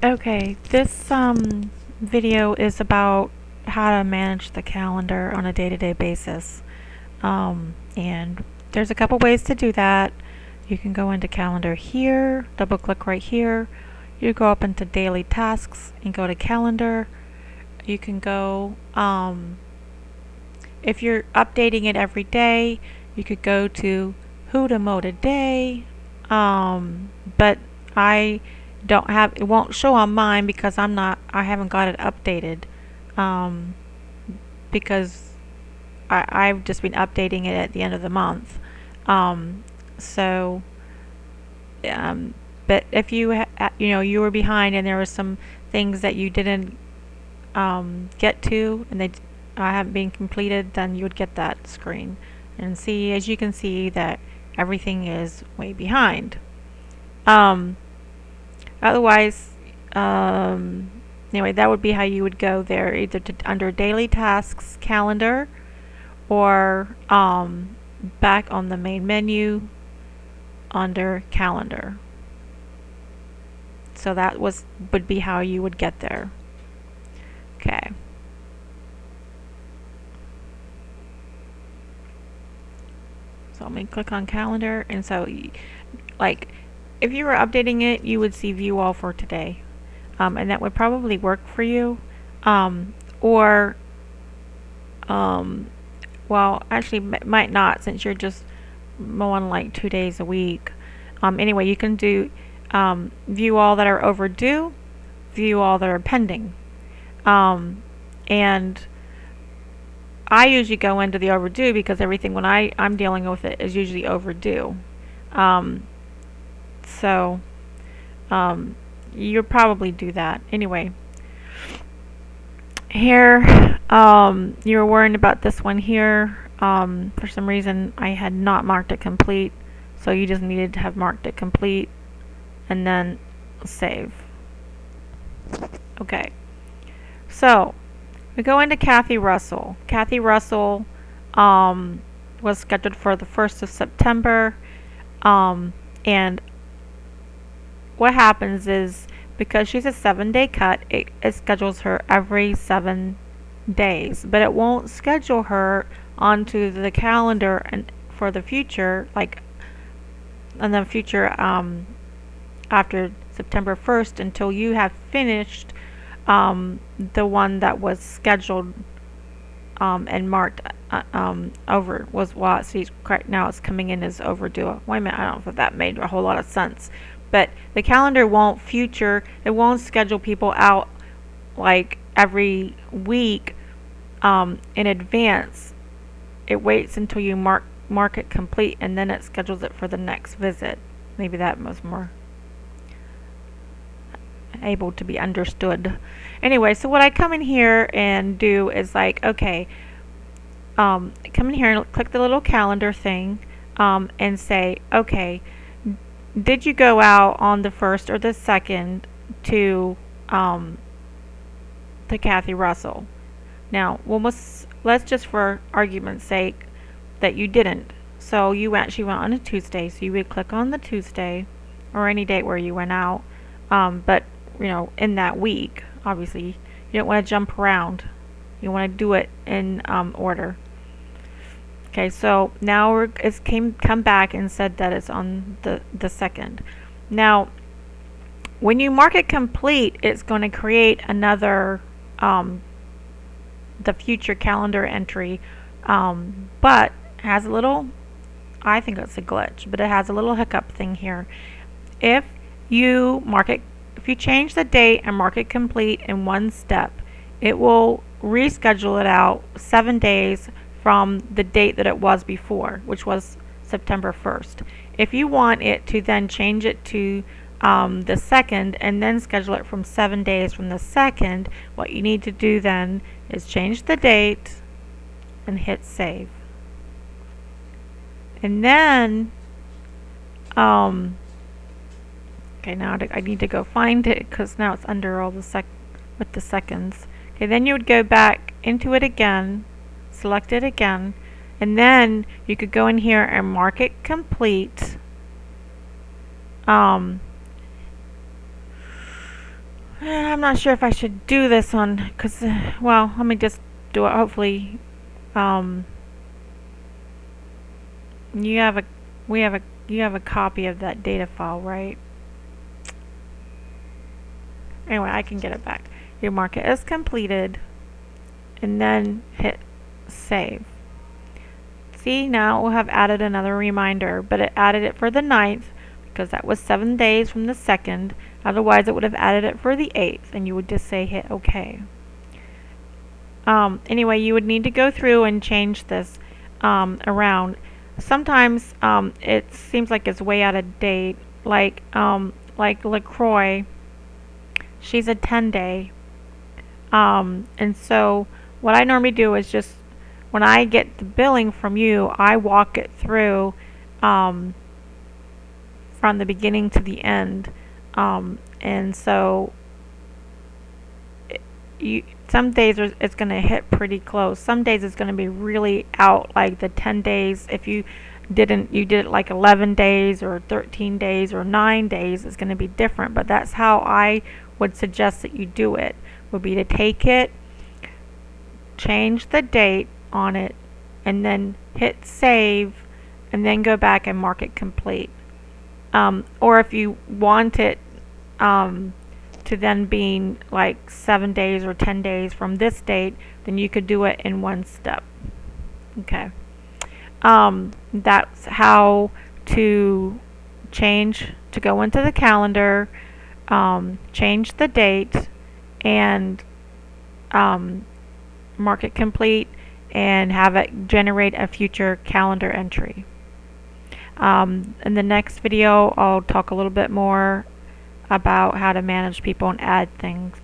Okay, this video is about how to manage the calendar on a day-to-day basis. And there's a couple ways to do that. You can go into calendar here, double click right here. You go up into daily tasks and go to calendar. You can go, if you're updating it every day, you could go to who to mow today. But I don't have, it won't show on mine because I haven't got it updated, because I've just been updating it at the end of the month. So but if you you were behind and there were some things that you didn't get to and they haven't been completed, then you would get that screen and see, as you can see, that everything is way behind. Otherwise, anyway, that would be how you would go there, either under daily tasks, calendar, or back on the main menu under calendar. So that would be how you would get there. Okay. So I'm going to click on calendar, and so like if you were updating it, you would see view all for today, and that would probably work for you, or well, actually might not, since you're just mowing like 2 days a week. Anyway, you can do view all that are overdue, view all that are pending, and I usually go into the overdue because everything when I'm dealing with it is usually overdue. So you'll probably do that. Anyway, here you were worrying about this one here. For some reason I had not marked it complete, so you just needed to have marked it complete and then save. Okay, so we go into Kathy Russell. Kathy Russell was scheduled for the 1st of September, and what happens is, because she's a 7-day cut, it schedules her every 7 days, but it won't schedule her onto the calendar and for the future, like in the future after September 1st, until you have finished the one that was scheduled and marked over was what. See, correct now it's coming in as overdue. Wait a minute, I don't know if that made a whole lot of sense. But the calendar won't it won't schedule people out like every week in advance. It waits until you mark it complete, and then it schedules it for the next visit. Maybe that was more able to be understood. Anyway, so what I come in here and do is, like, okay, come in here and click the little calendar thing, and say, okay, did you go out on the 1st or the 2nd to Kathy Russell? Now, let's just, for argument's sake, that you didn't. So you actually went on a Tuesday, so you would click on the Tuesday or any date where you went out, but in that week. Obviously, you don't want to jump around. You want to do it in order. Okay, so now it's come back and said that it's on the 2nd. Now, when you mark it complete, it's going to create another the future calendar entry, but has a little, I think it's a glitch, but it has a little hiccup thing here. If you change the date and mark it complete in one step, it will reschedule it out 7 days from the date that it was before, which was September 1st. If you want it to then change it to the 2nd and then schedule it from 7 days from the 2nd, what you need to do then is change the date and hit save. And then okay, now I need to go find it because now it's under all the with the seconds. Okay, then you would go back into it again, select it again, and then you could go in here and mark it complete. I'm not sure if I should do this on, because, well, let me just do it. Hopefully, um, you have a, we have a, you have a copy of that data file, right? Anyway, I can get it back. You mark it as completed, and then hit save. See, now it will have added another reminder, but it added it for the 9th because that was 7 days from the 2nd. Otherwise, it would have added it for the 8th, and you would just say hit OK. Anyway, you would need to go through and change this around. Sometimes it seems like it's way out of date. Like LaCroix, she's a 10-day. And so what I normally do is just when I get the billing from you, I walk it through from the beginning to the end. And so some days it's going to hit pretty close. Some days it's going to be really out, like the 10 days. If you did it like 11 days or 13 days or 9 days, it's going to be different. But that's how I would suggest that you do it, would be to take it, change the date on it, and then hit save, and then go back and mark it complete. Or if you want it to then being like 7 days or 10 days from this date, then you could do it in one step. Okay. That's how to go into the calendar, change the date, and mark it complete, and have it generate a future calendar entry. In the next video, I'll talk a little bit more about how to manage people and add things.